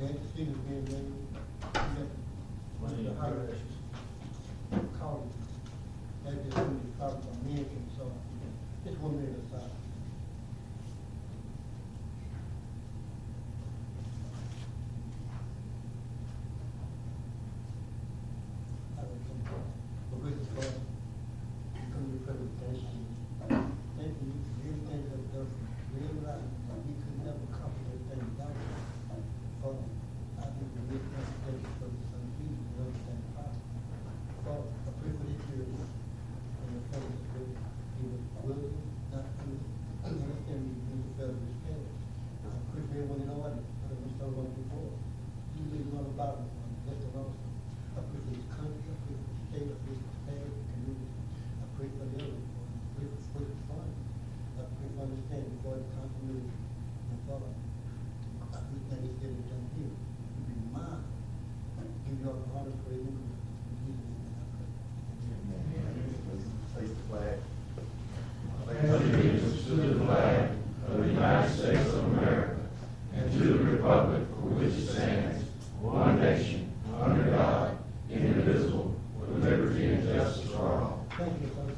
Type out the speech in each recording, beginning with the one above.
That decision being made, the higher college. That just wouldn't be covered by mention, so just 1 minute aside. With the first, come to presentation. Thank you for everything that's done for real life. We could never accomplish everything without you. I think the real presentation for the some people to understand the power. So I pray for this year and the fellows that he was willing, not to understand me in the federal respect. I pray for everyone in the audience, I don't know someone before. You really know about it, just alone. I pray for this country, I pray for the state, I pray for the family, the community. I pray for the other, I pray for the fun. I pray for understanding for the continuity and follow. I pray that it's said and done here. You be mine. Give you all the honor, praise, and glory. In Jesus' name I pray. Amen. Face the flag. Allegiance to the flag of the United States of America and to the republic for which it stands, one nation, under God, indivisible, with liberty and justice for all. Thank you, Father.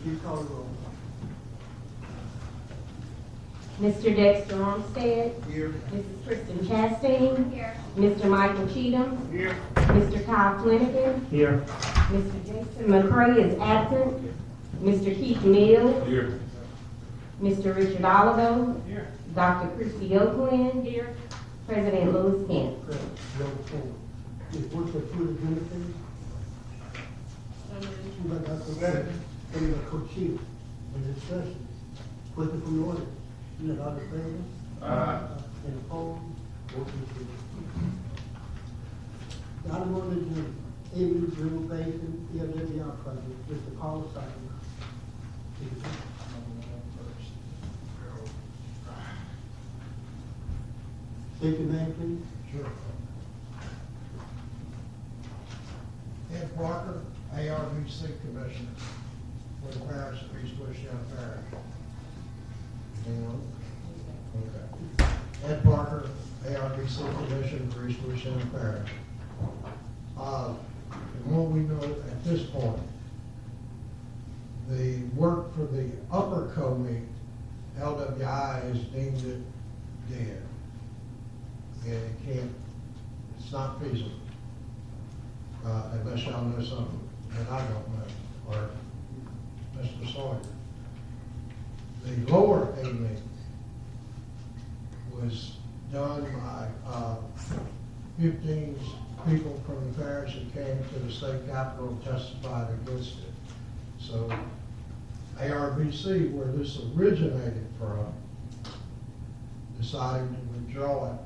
Please call the roll. Mr. Dexter Armstead. Here. Mrs. Kristen Chastain. Here. Mr. Michael Cheatham. Here. Mr. Kyle Flanagan. Here. Mr. Jason McCray is absent. Mr. Keith Neal. Here. Mr. Richard Oliver. Here. Dr. Christy Oakland. Here. President Louis Kent. Correct. Number 10. Is work for food agenda, please? But that's the better. And the co-chief, the discussion, put it from the order. You know, all the favor? And opposed? Motion carries. Item on the agenda, Amy Drill Basin, ELWR project, Mr. Paul Simon. State your name, please. Sure. Ed Walker, ARBC Commissioner for the parish of East Feliciana Parish. Anyone? Okay. Ed Parker, ARBC Commissioner for East Feliciana Parish. And what we know at this point, the work for the upper Comey, LWI has deemed it dead. And it can't, it's not feasible. Unless y'all know something that I don't know, or Mr. Sawyer. The lower Amy was done by 15 people from the parish that came to the state capitol and testified against it. So ARBC, where this originated from, decided to withdraw it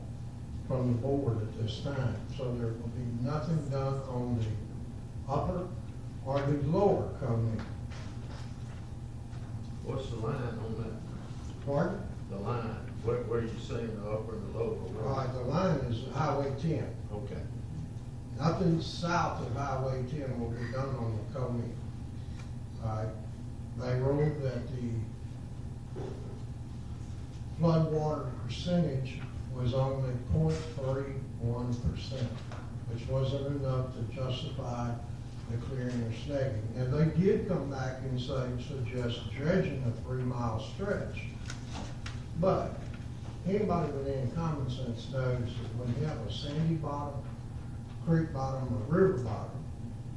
from the board at this time. So there will be nothing done on the upper or the lower Comey. What's the line on that? Pardon? The line, where are you saying the upper and the lower? All right, the line is Highway 10. Okay. Nothing south of Highway 10 will be done on the Comey. All right, they ruled that the floodwater percentage was only 0.31%, which wasn't enough to justify the clearing or snagging. And they did come back and suggest dredging a 3-mile stretch. But anybody with any common sense knows that when you have a sandy bottom, creek bottom, or river bottom,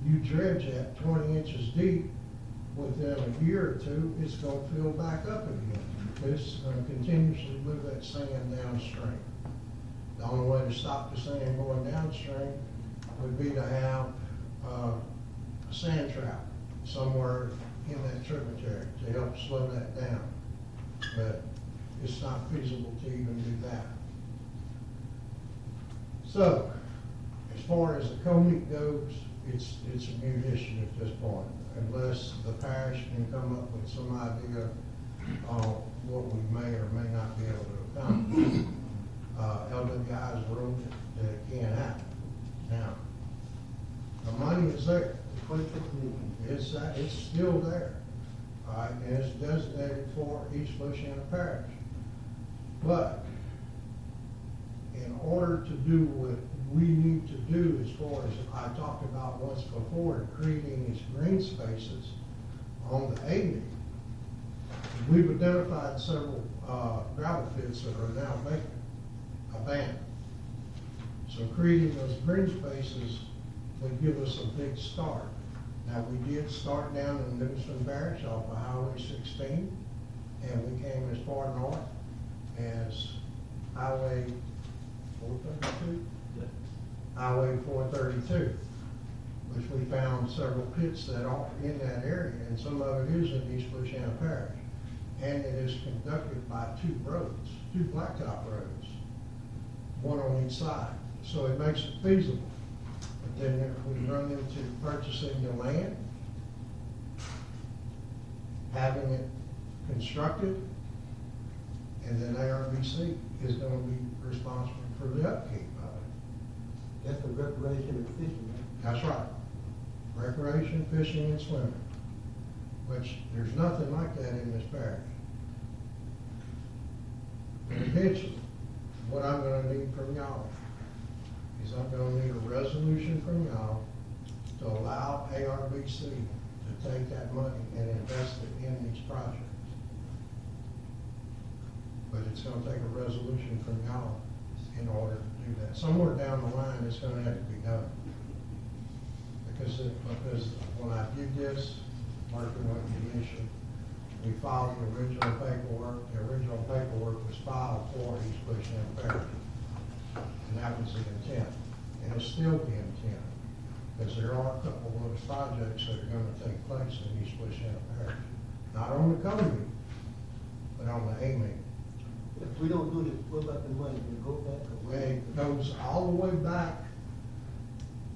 you dredge that 20 inches deep, within a year or two, it's going to fill back up again. It's going to continuously move that sand downstream. The only way to stop the sand going downstream would be to have a sand trap somewhere in that tributary to help slow that down. But it's not feasible to even do that. So, as far as the Comey goes, it's a moot issue at this point, unless the parish can come up with some idea of what we may or may not be able to accomplish. LWI's ruled that it can't happen. Now, the money is there. It's still there. All right, and it's designated for East Feliciana Parish. But in order to do what we need to do, as far as I talked about once before, creating these green spaces on the A-meet, we've identified several gravel pits that are now vacant, abandoned. So creating those green spaces would give us a big start. Now, we did start down in Livingston Parish off of Highway 16, and we came as far north as Highway 432? Highway 432, which we found several pits that are in that area, and some of it is in East Feliciana Parish. And it is conducted by two roads, two blacktop roads, one on each side. So it makes it feasible. But then if we run into purchasing the land, having it constructed, and then ARBC is going to be responsible for the upkeep of it. That's the recreation and fishing, right? That's right. Recreation, fishing, and swimming, which there's nothing like that in this parish. And eventually, what I'm gonna need from y'all is I'm gonna need a resolution from y'all to allow ARBC to take that money and invest it in these projects. But it's gonna take a resolution from y'all in order to do that. Somewhere down the line, it's gonna have to be done. Because when I did this, working with the issue, we filed the original paperwork. The original paperwork was filed for East Feliciana Parish. And that was the intent. And it's still the intent. Because there are a couple of those projects that are gonna take place in East Feliciana Parish. Not on the co-meet, but on the A-meet. If we don't do this, what about the money? Will it go back? It goes all the way back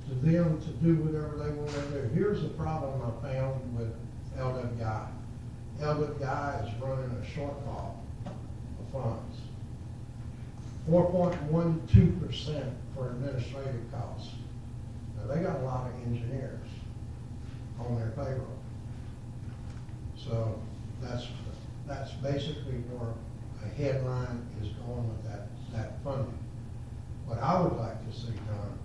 to them to do whatever they want to do. Here's the problem I found with LWI. LWI is running a shortfall of funds. 4.12% for administrative costs. Now, they got a lot of engineers on their payroll. So that's basically where a headline is going with that funding. What I would like to see done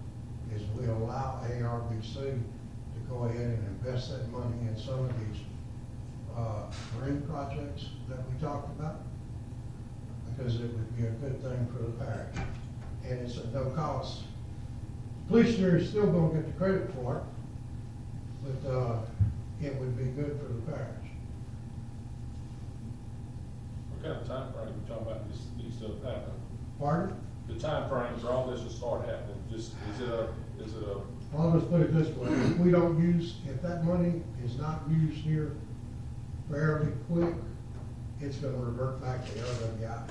is we allow ARBC to go ahead and invest that money in some of these green projects that we talked about, because it would be a good thing for the parish. And it's at no cost. Police is still gonna get the credit for it, but it would be good for the parish. What kind of time frame are we talking about these stuff happening? Pardon? The time frame for all this will start happening, just, is it a, Well, let's put it this way, if we don't use, if that money is not used here fairly quick, it's gonna revert back to LWI.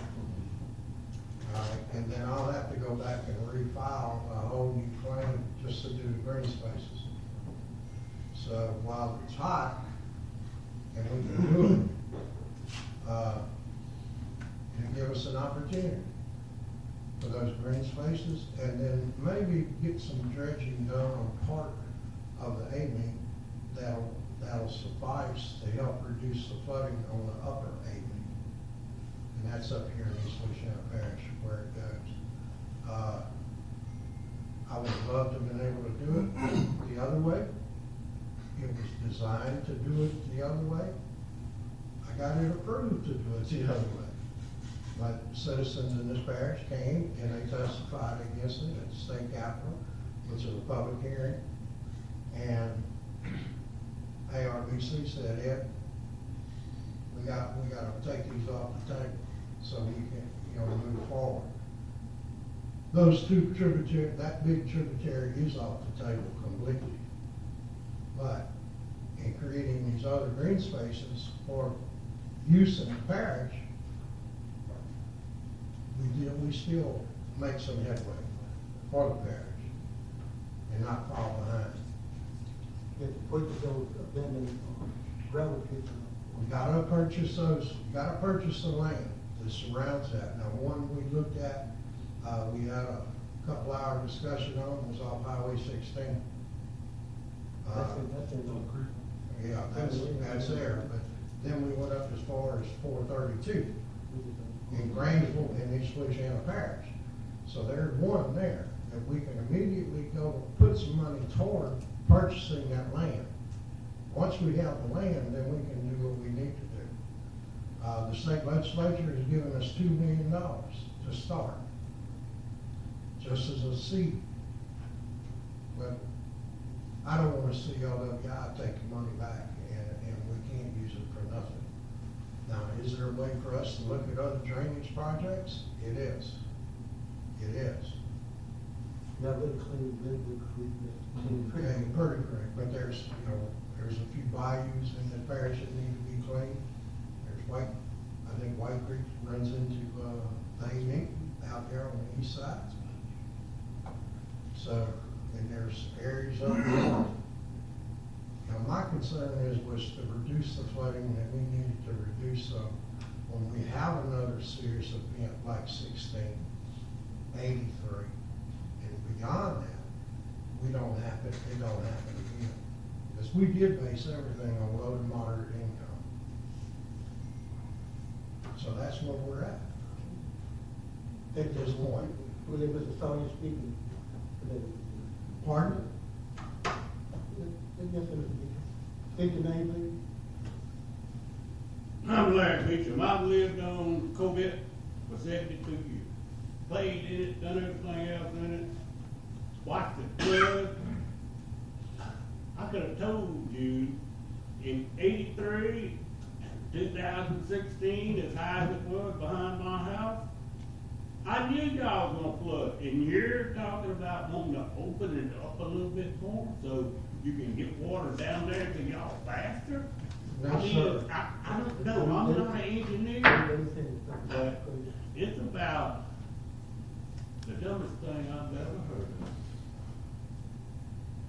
And then I'll have to go back and refile a whole new claim just to do the green spaces. So while it's hot, and we can do it, it'll give us an opportunity for those green spaces, and then maybe get some dredging done on part of the A-meet that'll suffice to help reduce the flooding on the upper A-meet. And that's up here in East Feliciana Parish where it goes. I would love to have been able to do it the other way. It was designed to do it the other way. I got it approved to do it the other way. But citizens in this parish came and they testified against it at the state capitol, which is a public hearing. And ARBC said, Ed, we got to take these off the table so we can, move forward. Those two tributaries, that big tributary is off the table completely. But in creating these other green spaces for use in the parish, we still make some headway for the parish and not fall behind. Get to put those abandoned gravel pits. We gotta purchase those, we gotta purchase the land that surrounds that. Now, one we looked at, we had a couple hour discussion on, was off Highway 16. That's in Oak Creek. Yeah, that's there, but Then we went up as far as 432 in Granville and East Feliciana Parish. So there's one there that we can immediately go put some money toward purchasing that land. Once we have the land, then we can do what we need to do. The state legislature has given us $2 million to start, just as a seed. But I don't want to see LWI take the money back and we can't use it for nothing. Now, is there a way for us to look at other drainage projects? It is. It is. Not really clean, really creek, clean creek. Okay, pretty correct, but there's, you know, there's a few bayous in the parish that need to be cleaned. There's I think White Creek runs into, Amy out there on the east side. So, and there's areas up north. Now, my concern was to reduce the flooding that we needed to reduce, so when we have another serious event like 1683, and beyond that, it don't happen again. Because we did base everything on low to moderate income. So that's where we're at this point. Will it, Mr. Sawyer speaking? Pardon? Yes, sir. State your name, please. I'm Larry Beecham. I've lived on Cobit for 72 years. Played in it, done everything else in it. Watched it flood. I could have told you in 83, 2016, as high as it was behind my house, I knew y'all was gonna flood. And you're talking about wanting to open it up a little bit more so you can get water down there to y'all faster? No, I mean, sir. I don't know, I'm not an engineer, but it's about the dumbest thing I've ever heard of.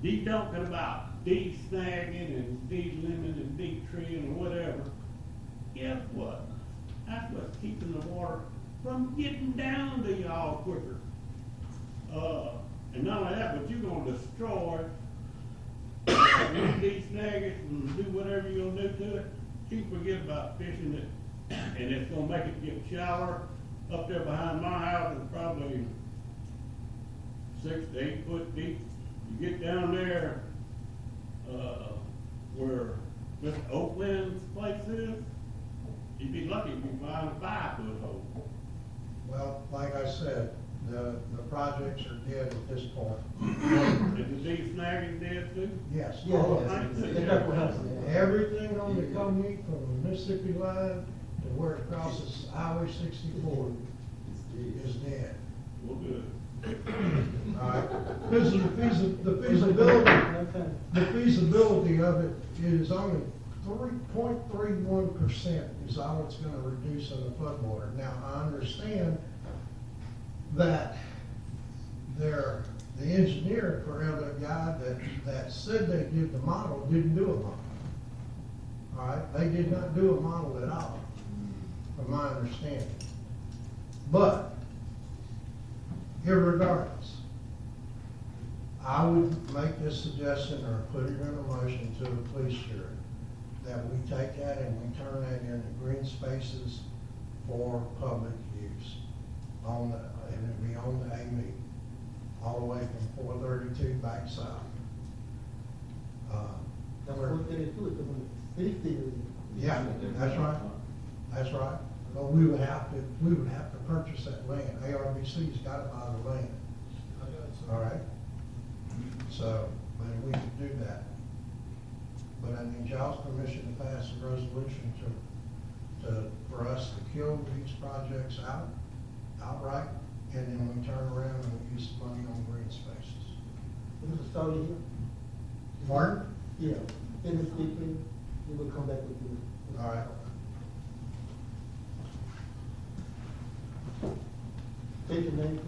You talking about de-snagging and de-liming and de-treeing or whatever. Guess what? That's what's keeping the water from getting down to y'all quicker. And not only that, but you're gonna destroy you de-snag it and do whatever you're gonna do to it. You forget about fishing it, and it's gonna make it get shallower. Up there behind my house is probably 6 to 8 foot deep. You get down there, where Mr. Oakland's place is, you'd be lucky if you find a 5-foot hole. Well, like I said, the projects are dead at this point. Is the de-snagging dead too? Yes. Yeah, all of yes, it. yes, that's what happened. Everything on the Coney from the Mississippi line to where it crosses Highway 64 is dead. Well, good. All right, because the feasibility of it is only 3.31% is all it's gonna reduce in the floodwater. Now, I understand that the engineer for LWI that said they did the model didn't do a model. All right, they did not do a model at all, from my understanding. But irregardless, I would make this suggestion or put it in a motion to the police sheriff that we take that and we turn that into green spaces for public use and it'd be on the AME, all the way from 432 back south. That's what they do it, the city figures. Yeah, that's right. That's right. But we would have to purchase that land. ARBC's got to buy the land. All right? So, but we could do that. But I need y'all's permission to pass a resolution for us to kill these projects outright, and then we turn around and we use money on green spaces. Mr. Sawyer here? Pardon? Yeah, in the speaking, we will come back with you. All right. State your name,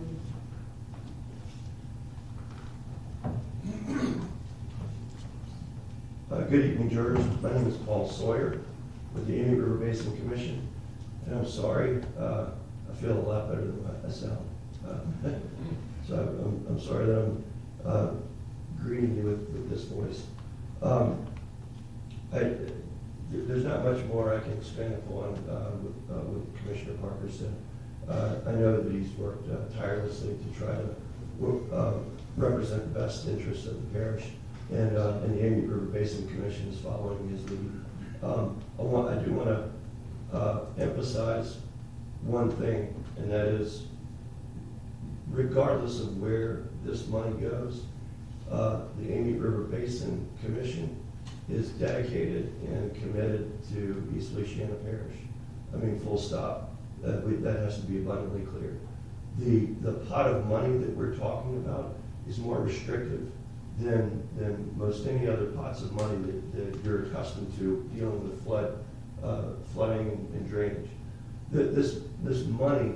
please. Good evening, jurors. My name is Paul Sawyer with the Indian River Basin Commission, and I'm sorry, I feel a lot better than I sound. So I'm sorry that I'm greeting you with this voice. There's not much more I can expand upon with what Commissioner Parker said. I know that he's worked tirelessly to try to represent the best interests of the parish, and the Amy River Basin Commission is following his lead. I do want to emphasize one thing, and that is, regardless of where this money goes, the Amy River Basin Commission is dedicated and committed to East Feliciana Parish. I mean, full stop. That has to be abundantly clear. The pot of money that we're talking about is more restrictive than most any other pots of money that you're accustomed to dealing with flooding and drainage. This money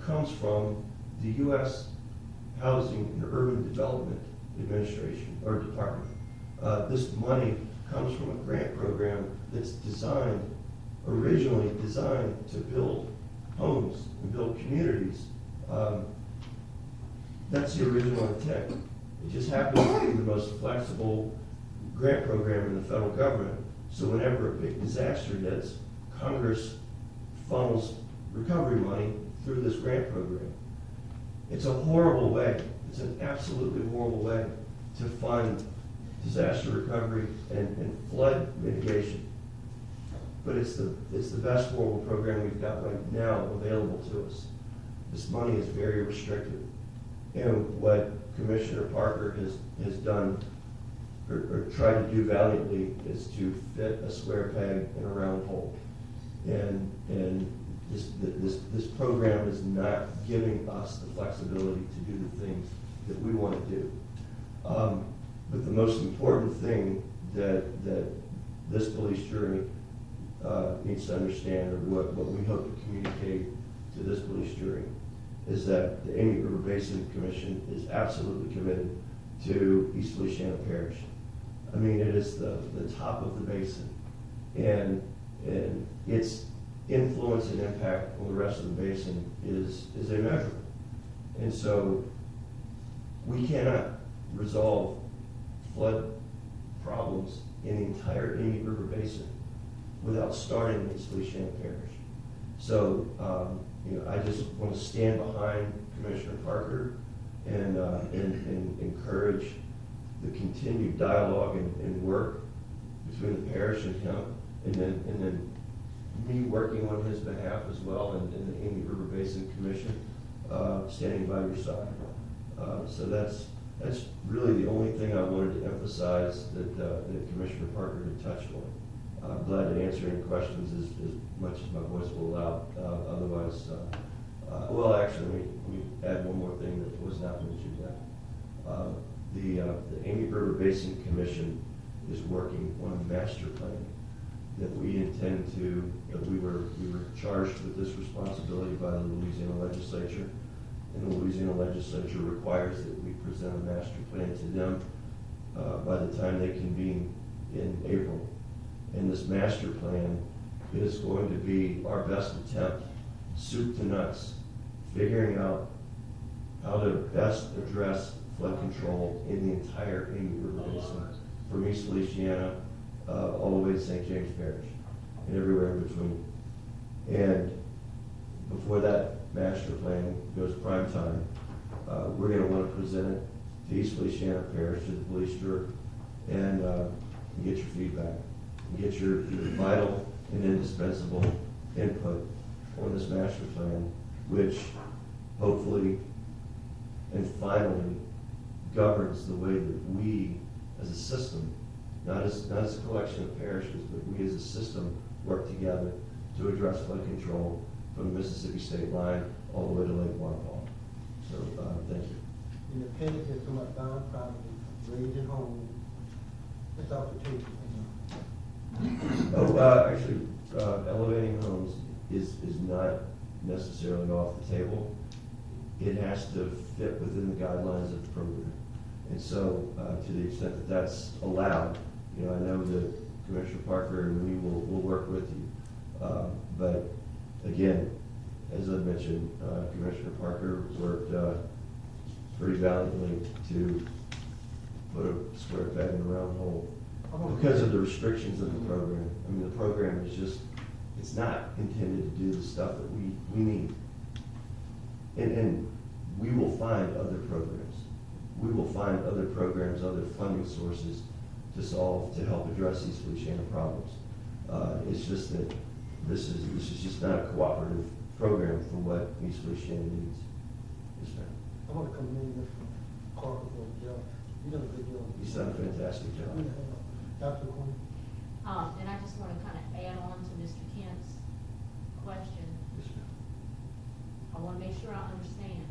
comes from the U.S. Housing and Urban Development Administration or Department. This money comes from a grant program that's originally designed to build homes and build communities. That's the original intent. It just happens to be the most flexible grant program in the federal government. So whenever a big disaster hits, Congress funnels recovery money through this grant program. It's a horrible way. It's an absolutely horrible way to fund disaster recovery and flood mitigation. But it's the best horrible program we've got right now available to us. This money is very restrictive. And what Commissioner Parker has done or tried to do valiantly is to fit a square peg in a round hole. And this program is not giving us the flexibility to do the things that we want to do. But the most important thing that this police jury needs to understand, or what we hope to communicate to this police jury, is that the Amy River Basin Commission is absolutely committed to East Feliciana Parish. I mean, it is the top of the basin, and its influence and impact on the rest of the basin is immeasurable. And so we cannot resolve flood problems in the entire Amy River Basin without starting in East Feliciana Parish. So, I just want to stand behind Commissioner Parker and encourage the continued dialogue and work between the parish and him, and then me working on his behalf as well, and the Amy River Basin Commission standing by your side. So that's really the only thing I wanted to emphasize that Commissioner Parker had touched on. I'm glad to answer any questions as much as my voice will allow. Otherwise, well, actually, let me add one more thing that was not mentioned yet. The Amy River Basin Commission is working on a master plan that we were charged with this responsibility by the Louisiana legislature. And the Louisiana legislature requires that we present a master plan to them by the time they convene in April. And this master plan is going to be our best attempt, soup to nuts, figuring out how to best address flood control in the entire Amy River Basin, from East Feliciana all the way to St. James Parish, and everywhere in between. And before that master plan goes prime time, we're going to want to present it to East Feliciana Parish, to the police jury, and get your feedback, and get your vital and indispensable input on this master plan, which hopefully and finally governs the way that we as a system, not as a collection of parishes, but we as a system work together to address flood control from the Mississippi state line all the way to Lake Waterfall. So, thank you. And the penny is from up down property, raising home, it's off the table. Actually, elevating homes is not necessarily off the table. It has to fit within the guidelines of the program. And so, to the extent that that's allowed, I know that Commissioner Parker and we will work with you. But again, as I mentioned, Commissioner Parker worked pretty valiantly to put a square peg in a round hole. because of the restrictions of the program. I mean, the program is just, it's not intended to do the stuff that we need. And we will find other programs. We will find other programs, other funding sources to solve, to help address these Feliciana problems. It's just that this is just not a cooperative program for what East Feliciana needs. Yes, ma'am. I want to commend you for Carter for the job. You done a good job. He's done a fantastic job. Dr. Quinn? And I just want to kind of add on to Mr. Kent's question. Yes, ma'am. I want to make sure I understand,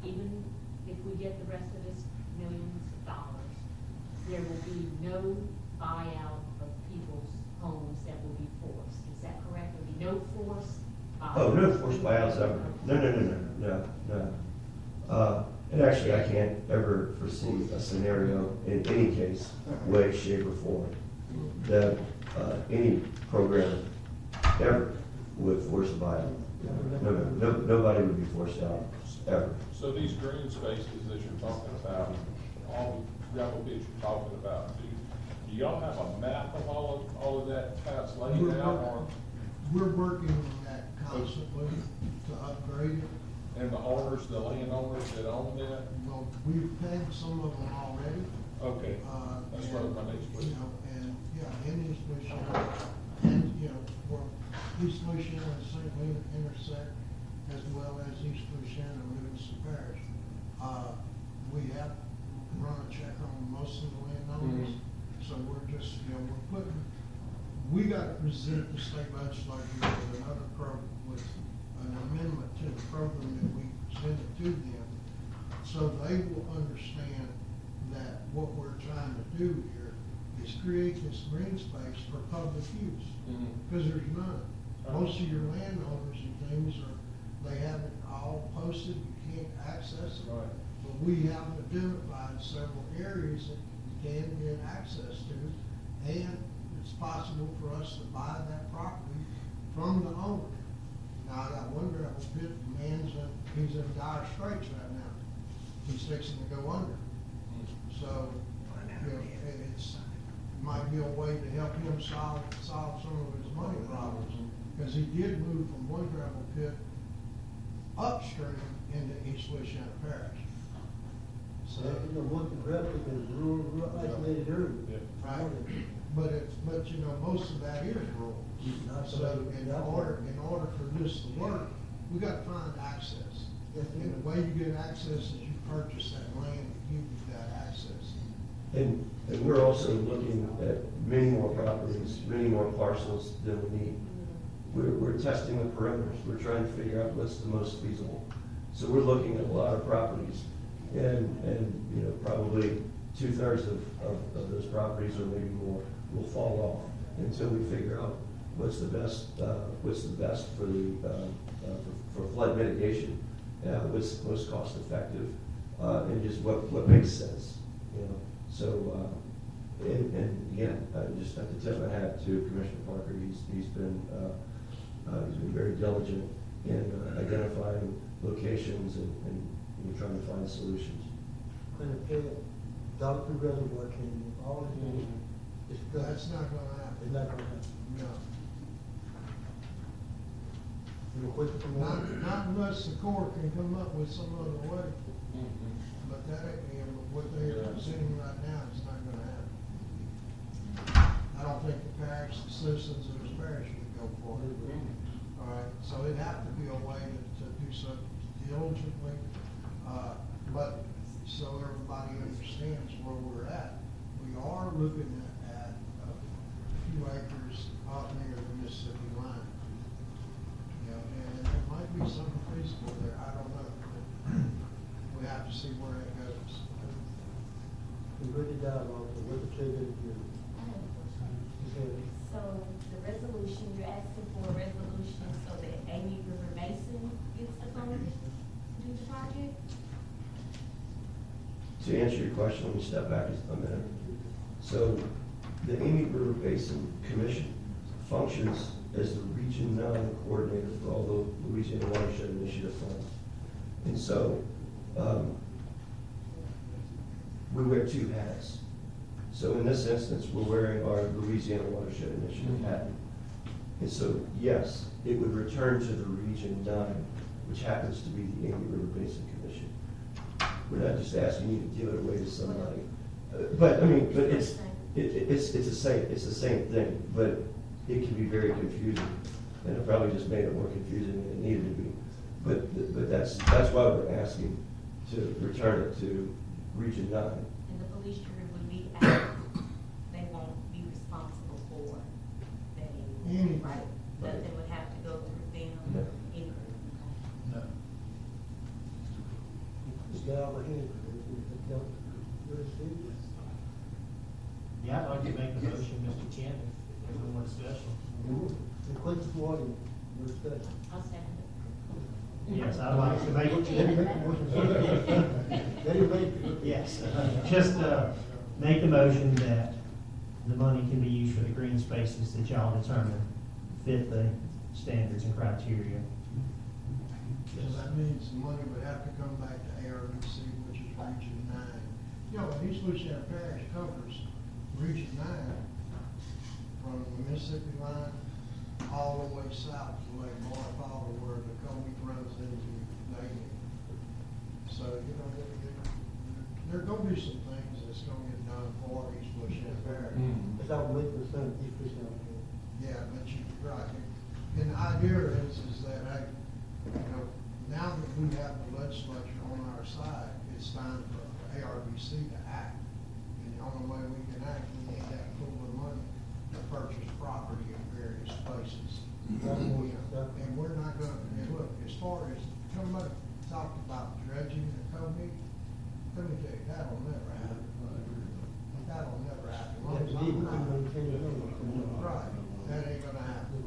even if we get the rest of this millions of dollars, there will be no buyout of people's homes that will be forced. Is that correct? There will be no forced buyout? Oh, no forced buyouts ever. No. And actually, I can't ever foresee a scenario in any case, way, shape, or form, that any program ever would force a buyout. Nobody would be forced out, ever. So these green spaces that you're talking about, all the gravel pits you're talking about, do y'all have a map of all of that, how it's laid out, or, We're working on that constantly to upgrade it. and the owners, the landowners that own that? Well, we've pegged some of them already. Okay, that's And, what my next You question. know, and, yeah, in East Feliciana, and, you know, where East Feliciana and St. Helena intersect, as well as East Feliciana and Livingston Parish. We have run a check on most of the landowners, so we're just, you know, we got to present the state legislature with another program, with an amendment to the program that we send it to them, so they will understand that what we're trying to do here is create this green space for public use, because there's none. Most of your landowners and things they have it all posted, you can't access it. Right. But we have identified several areas that you can get access to, and it's possible for us to buy that property from the owner. Now, I got one gravel pit, he's in dire straits right now. He's fixing to go under. So, you know, might be a way to help him solve some of his money problems. Because he did move from one gravel pit upstream into East Feliciana Parish. So, You know, one gravel pit is rural isolated area. Yeah. right, but you know, most of that is rural. So in order for this to work, we gotta find access. And the way you get access is you purchase that land and give you that access. And we're also looking at many more properties, many more parcels than we need. We're testing the perimeters. We're trying to figure out what's the most feasible. So we're looking at a lot of properties, and you know, probably 2/3 of those properties or maybe more will fall off until we figure out what's the best for the for flood mitigation, what's most cost effective, and just what makes sense, you know. So and again, I just have to tip my hat to Commissioner Parker. He's been very diligent in identifying locations and trying to find solutions. When the pit, Dr. Reservoir came in, all of it, it's good. That's not gonna happen. It's not gonna happen. No. You know, question from one? Not unless the Corps can come up with some other way. But that ain't, you know, what they're presenting right now is not gonna happen. I don't think the parish, the citizens of this parish would go for it. All right, so it'd have to be a way to do something diligently, but so everybody understands where we're at. We are looking at a few acres out near the Mississippi line. You know, and there might be something feasible there, I don't know. We have to see where it goes. We heard the dialogue, so what the trigger is good. I have a question. You said, So the resolution, you're asking for a resolution so that Amy River Basin gets the funds to do the project? To answer your question, let me step back a minute. So the Amy River Basin Commission functions as the Region 9 coordinator for all the Louisiana Watershed Initiative funds. And so we wear two hats. So in this instance, we're wearing our Louisiana Watershed Initiative hat. And so, yes, it would return to the Region 9, which happens to be the Amy River Basin Commission. We're not just asking you to give it away to somebody. But it's the same thing, but it can be very confusing. And it probably just made it more confusing than it needed to be. But that's why we're asking to return it to Region 9. And the police jury would be out, they won't be responsible for that anymore, right? Nothing would have to go through them. No. Anyway. No. Get over here. Yeah, I'd like to make the motion, Mr. Chairman, if there's no more discussion. The question for you, your discussion. I'll second it. Yes, I'd like to make Let him make the motion. Let him make it. yes, just make the motion that the money can be used for the green spaces that y'all determine fit the standards and criteria. So that means the money would have to come back to ARBC, which is Region 9. You know, East Louisiana Parish covers Region 9 from the Mississippi line all the way south to Lake Martha, where the Combie runs into Navy. So, you know, there are gonna be some things that's gonna get done for East Louisiana Parish. It's all make the sun, if it's not. Yeah, but you're right. And the idea is that, you know, now that we have the legislature on our side, it's time for ARBC to act. And the only way we can act, we need that pool of money to purchase property in various places. And we're not gonna, and look, as far as, somebody talked about dredging the Combie, let me tell you, that'll never happen. That'll never happen. As long as I'm not- Right, that ain't gonna happen.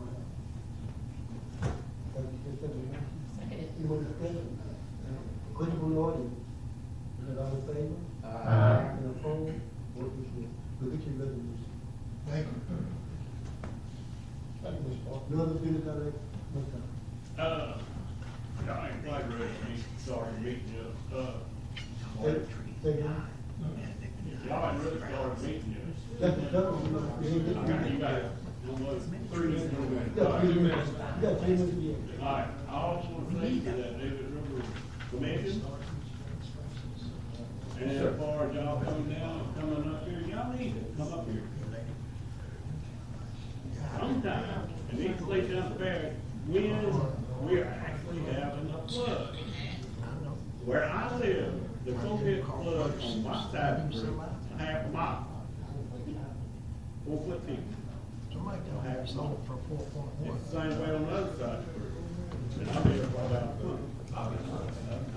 You want to discuss? Question from the audience. Is it all in favor? Aye. And opposed? Vote is yes. Look at your resolution. Thank you. Thank you, Ms. Parker. No other business, I like, Ms. Parker. I ain't quite ready to meet, sorry to meet you. Say again. Y'all ain't really started meeting you. That's the government. You got almost 3 minutes. You got 3 minutes. You got 3 minutes, yeah. All right, I also want to thank you that David River Commission. And as far as y'all coming down and coming up here, y'all need to come up here. Sometime, in these places out there, when we're actually having a flood. Where I live, the COVID flood on my side of the street, half a mile. 4 foot deep. Somebody tell me it's sold for 4.1. It's the same way on the other side of the street. And I'll be there for about a month.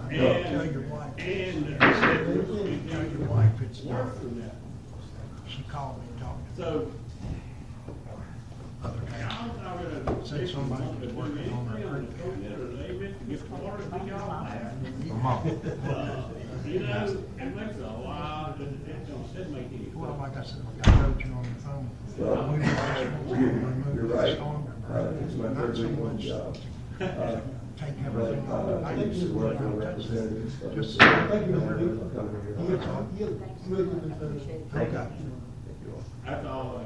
Tell your wife. And Tell your wife it's worse than that. She called me and talked to me. So, Other day. I'm not gonna. Said somebody was do working on anything their the creek. COVID or the amen to get water to y'all back. Come on. You know, it makes a lot, it make any. Well, like I said, I wrote you on the phone. Well, We were just removing You're the right. storm. It's my Not third so week on the much job. Take But everything off. I used to work in representatives. Just- Thank you, Mr. I'll Lee. come here. You're ready to concern. Okay. Thank you all. That's all